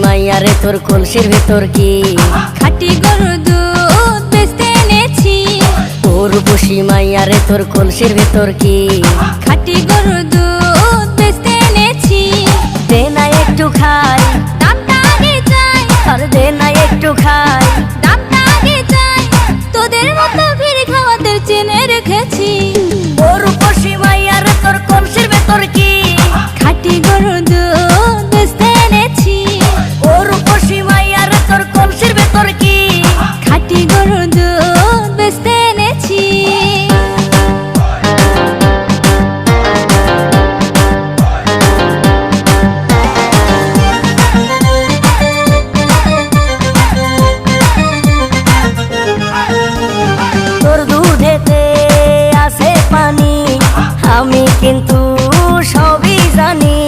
মাইয়ারে তোর কলসির ভেতর কি খাঁটি গরুর দুধ বেচতে এনেছি। ও রূপসী মাইয়ারে তোর কলসির ভেতর কি খাঁটি গরুর দুধ বেচতে এনেছি। দে না একটু খাই, দামটা আগে চাই, আর দে না একটু খাই। দামটা আগে চাই, তোদের মতো ভিড় খাওয়াদের চেনে রেখেছি। ও রূপসী মাইয়ারে তোর কলসির ভেতর কি খাঁটি গরুর দুধ বেচতে এনেছি। ও রূপসী মাইয়ারে তোর কলসির ভেতর কি খাঁটি গরুর দুধ বেচতে এনেছি। তোর দুধেতে আছে পানি, আমি কিন্তু সবই জানি।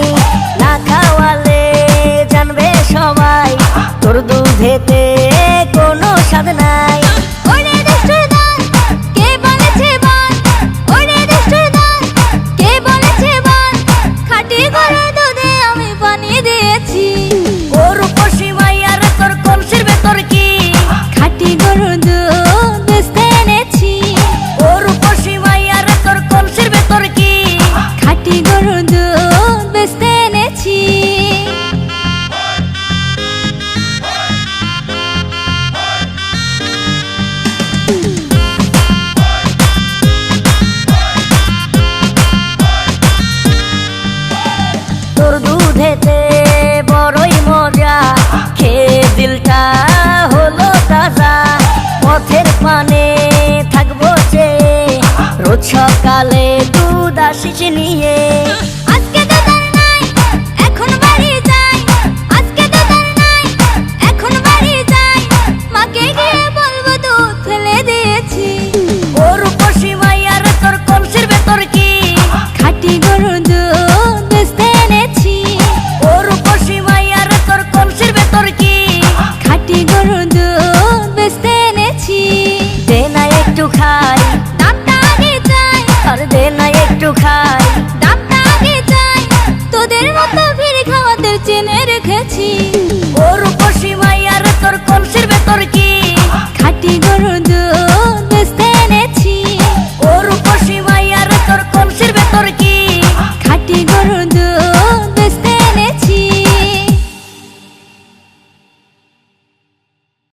না খাওয়ালে জানবে সবাই তোর দুধেতে